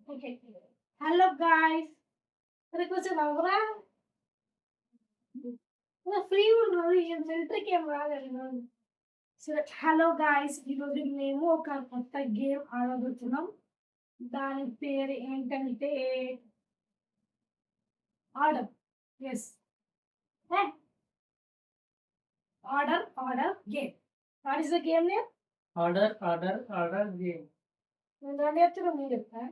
Okay. Hello guys. అది కొంచెం నవ్వరా? ఫ్రీగా ఉండదు. ఏం సెంటర్‌కి ఏం రాలేదు. సరే, హలో గాయ్స్. ఈరోజు మేము ఒక కొత్త గేమ్ ఆడబోతున్నాం. దాని పేరు ఏంటంటే order. Yes. A order game. What is the game name? Order game. నేను 2 చెప్తున్నా, మీరు చెప్తారా?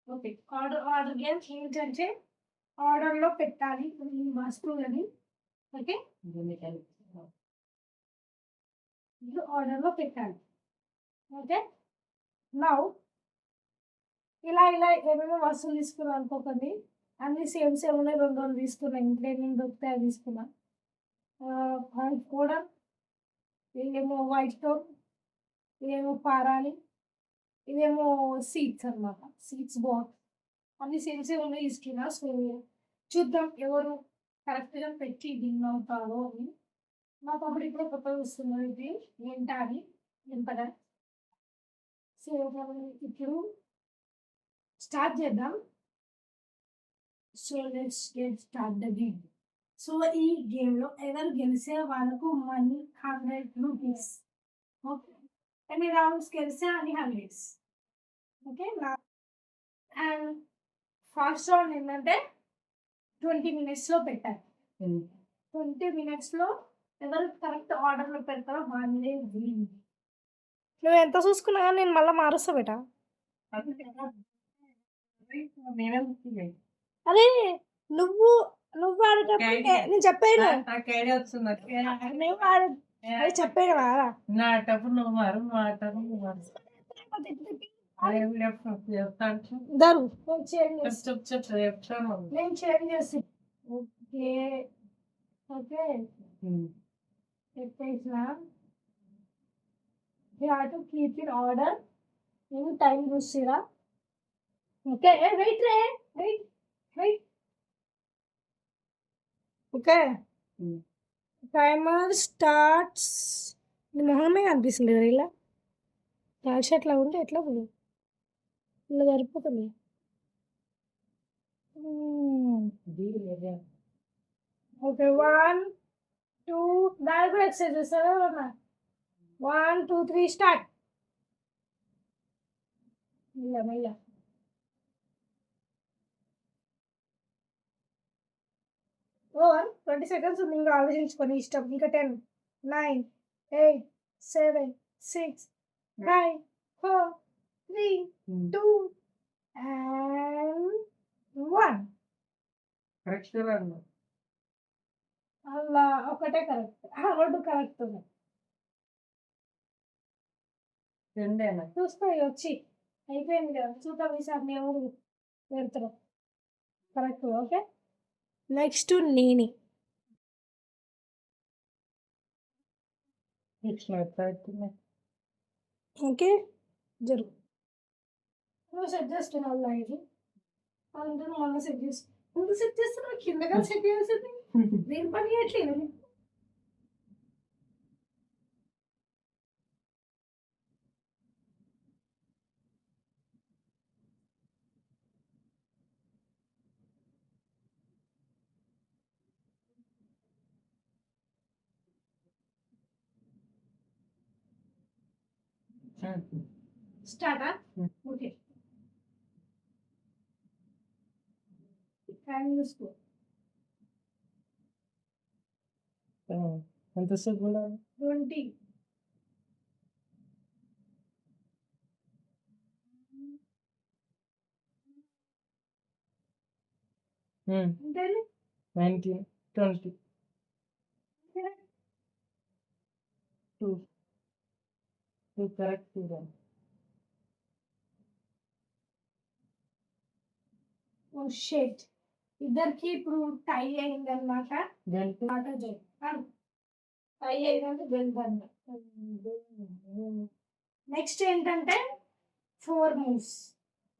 ఓకే. ఆర్డర్ గేమ్ ఏంటంటే ఆర్డర్‌లో పెట్టాలి ఈ వస్తువులని. ఓకే. ఇది ఆర్డర్‌లో పెట్టాలి. ఓకే. నౌ ఇలా ఏమేమో వస్తువులు తీసుకున్నాం అనుకోకండి. అన్నీ సేమ్ ఉన్నాయి. 2, 2 తీసుకున్నా. ఇంట్లో ఏమేమి దొరుకుతాయి అవి తీసుకున్నా. వైట్ పౌడర్, ఇదేమో వైట్ టోన్, ఇదేమో పారాని, ఇదేమో సీడ్స్ అనమాట. సీడ్స్ బాక్స్ అన్నీ సేమ్ ఉన్నాయి తీసుకున్నా. సో చూద్దాం ఎవరు కరెక్ట్‌గా పెట్టి విన్ అవుతారో అని. నాకు అప్పుడు ఇప్పుడే కొత్తగా వస్తున్నది ఇది ఏంటా అని నింపడా. సో మనం ఇప్పుడు స్టార్ట్ చేద్దాం. So let's get start the game. So ఈ గేమ్లో ఎవరు గెలిసే వాళ్ళకు మనీ 100 రూపీస్. ఓకే. ఎన్ని రౌండ్స్ గెలిస్తే అన్ని hundreds. Okay. And first round ఏంటంటే 20 మినిట్స్లో పెట్టాలి. 20 మినిట్స్లో ఎవరు కరెక్ట్ ఆర్డర్లో పెడతారో వాళ్ళే విన్. నువ్వు ఎంత చూసుకున్నా కానీ నేను మళ్ళీ మారుస్తా బేటా. అరే నువ్వు నువ్వు ఆడేటప్పుడు నేను చెప్పాను. నువ్వు అది చెప్పాను కదా. నాటప్పుడు నువ్వు మారు మాటప్పుడు నువ్వు మారు. దరు చెప్తాను. నేను చేంజ్ చేసి ఓకే. ఓకే చెప్పేసిన you have to keep in order. నేను టైం చూసిరా. ఓకే. వెయిట్ రే, వెయిట్. ఓకే. Timer starts. నీ మొహమే కనిపిస్తుంది కదా ఇలా. క్యాష్ ఎట్లా ఉంటే ఎట్లా ఉంది ఇలా సరిపోతుంది. ఓకే 1 2 దాని కూడా ఎక్సర్సైజ్ చేస్తారా? 1 2 3 స్టార్ట్. మెల్ల 20 సెకండ్స్ ఉంది. ఇంకా ఆలోచించుకొని ఇష్టం. ఇంకా 10 9 8 7 6 5 4 3 2 and 1. కరెక్ట్ అలా ఒకటే కరెక్ట్. 2 కరెక్ట్ ఉన్నాయి. రెండేనా చూసుకో వచ్చి అయిపోయింది కదా. చూద్దాం ఈసారి నేను పెడతాను కరెక్ట్. ఓకే. నెక్స్ట్ నేనే. ఓకే జరుగు. నువ్వు సెట్ చేస్తున్నావు ఇది. అందరూ మళ్ళీ సెట్ చేసి ముందు సెట్ చేస్తున్నావు. కిందగా సెట్ చేయాల్సింది నేను పని చేయట్లేదు. స్టార్టా? ఓకే. టైం చూసుకో. ఎంతసేపు ఉండాలి? 20. అంతేలే. 19 20 2 కరెక్ట్. ఓ షేట్. ఇద్దరికి ఇప్పుడు టై అయింది అనమాట. టై అయిందంటే గెలుపు. నెక్స్ట్ ఏంటంటే 4 మూవ్స్.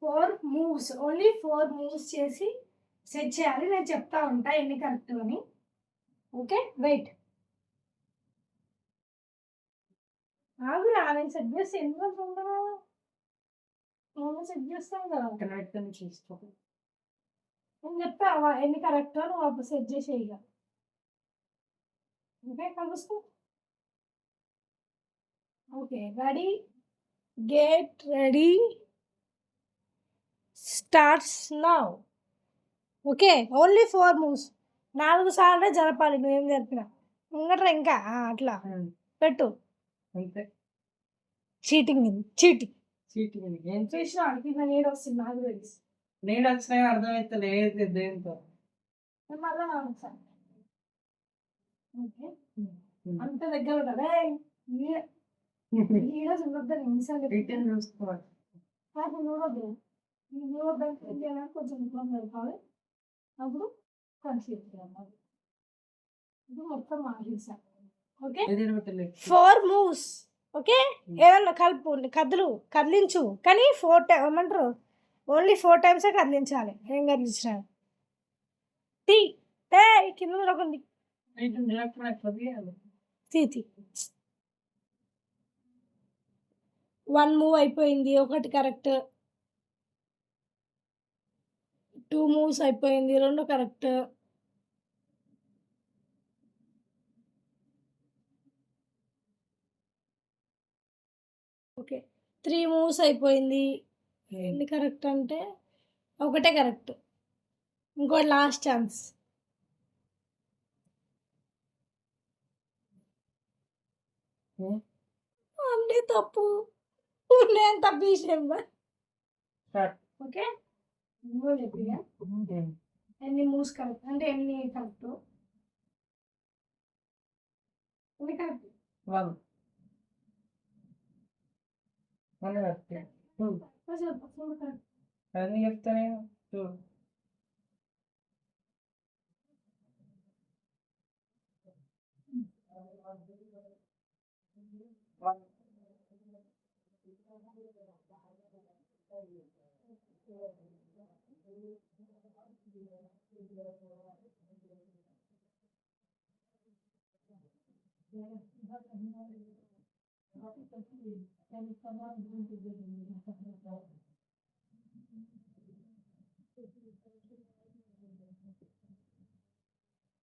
4 మూవ్స్ ఓన్లీ 4 మూవ్స్ చేసి సెట్ చేయాలి. నేను చెప్తా ఉంటా ఎన్ని కరెక్ట్ అని. Okay wait. ఆగురా నేను సెట్ చేసి ఎన్ని రోజులు ఉండను. నువ్వు సెట్ చేస్తావు కదా. కరెక్ట్ అని చూసుకో. నేను చెప్తావా ఎన్ని కరెక్టో నువ్వు అప్పుడు సెట్ చేసేయి ఇక. ఓకే కలుసుకో. Okay ready, get ready, starts now. Okay only 4 moves. 4 సార్లు జరపాలి నువ్వేం జరిపినా. ఇంకట్రా ఇంకా అట్లా పెట్టు. అంతే. చీటింగ్ చీటింగ్ చీటింగ్ ఏం చూసిన కింద నీడు వస్తుంది నాకు తెలుసు. నేను వచ్చినా అర్థమైతే లేదు దేంతో. మళ్ళీ ఒకసారి ఓకే అంత దగ్గర ఉంటా ఈడ చూడొద్దని నిమిషాలు రిటర్న్ చూసుకోవాలి. చూడొద్దు. చూడొద్దని కొంచెం ఇబ్బంది పెడతావు. అప్పుడు కన్ఫ్యూజ్ చేయాలి. ఇప్పుడు మొత్తం మార్చేసాను. Okay 4 moves. ఓకే ఏదన్నా కలుపు కదిలించు కానీ 4 టైమ్ ఏమంటారు ఓన్లీ 4 టైమ్సే కదిలించాలి. ఏం కదిలించిన తీ కింద దొరకండి తీ 1 మూవ్ అయిపోయింది. 1 కరెక్ట్. 2 మూవ్స్ అయిపోయింది. 2 కరెక్ట్. ఓకే 3 మూవ్స్ అయిపోయింది. ఎన్ని కరెక్ట్ అంటే 1 కరెక్ట్. ఇంకోటి లాస్ట్ ఛాన్స్. అన్నీ తప్పు. నేను తప్పు విషయం. ఓకే ఇంకో చెప్పిగా ఎన్ని మూవ్స్ కరెక్ట్ అంటే ఎన్ని కరెక్ట్. ఎన్ని కరెక్ట్ 1 అది చెప్తానే 2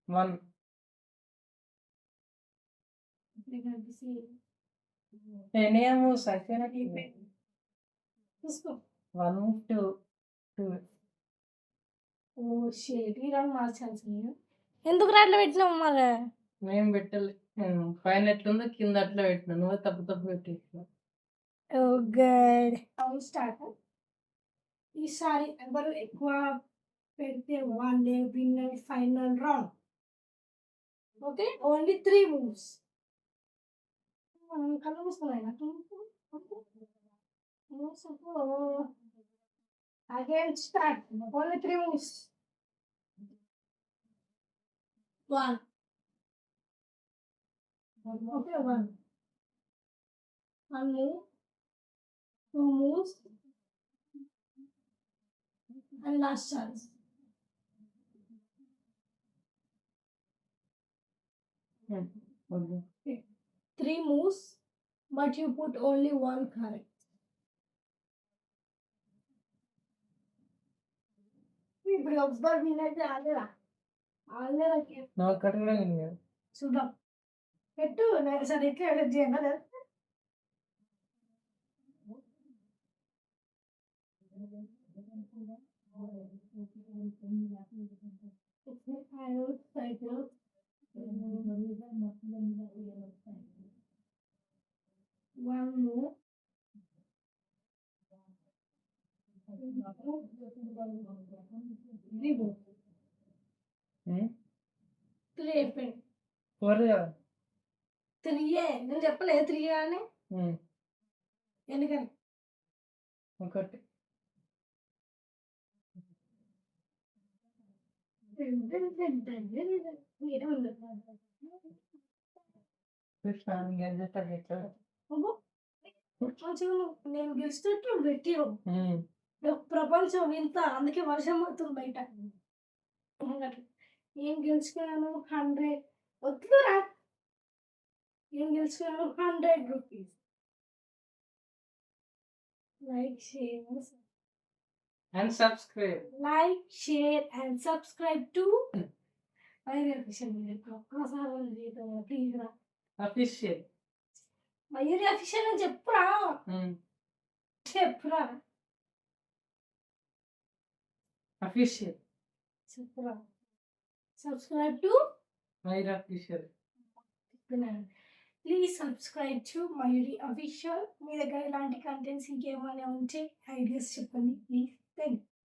1 ఎన్ని మూవ్స్ అయిపోయినా తీసుకో. 1 2 2 ఓ షేట్ ఈ రౌండ్ మార్చాల్సింది. ఎందుకు రాట్లా పెట్టినావు మరి? నేను పెట్టలే. పైన ఎట్లుందో కింద అట్లా పెట్టినా. నువ్వు తప్పు పెట్టేసిన. Oh good. Round start. ఈసారి ఎవరు ఎక్కువ పెడితే వాళ్ళే winner. Final round. Okay only 3 moves. కళ్ళు మూసుకున్నాయి. Again start. Only 3 moves. 1 okay 1 move, 2 moves, and last chance. Okay. 3 moves, but you put only 1 correct. ఇప్పుడు ఒకసారి నేనైతే ఆడేదా నా కట్టలే చూద్దాం. పెట్టు నేను సరే ఎట్లా ఎడిట్ చేయాలి. One more. త్రీ అయిపోయింది. 3 నేను చెప్పలేదు 3 అని. ఎందుకని 1 నేను గెలిచినట్టు పెట్టి ప్రపంచం వింత. అందుకే వర్షం పడుతుంది బయట. ఏం గెలుచుకున్నాను 100 వద్దురా. ఏం గెలుచుకున్నాను 100 rupees. Like share and subscribe. Like share and subscribe to Mayuri official ఒక్కసారి ప్లీజ్ రా అఫీషియల్. మయూరి అఫీషియల్ అని చెప్పురా చెప్పురా అఫీషియల్. చెప్పురా subscribe to Myra official. Please subscribe to Mayuri official. మీ దగ్గర ఇలాంటి కంటెంట్స్ ఇంకేమైనా ఉంటే ఐడియాస్ చెప్పండి ప్లీజ్. Thank you.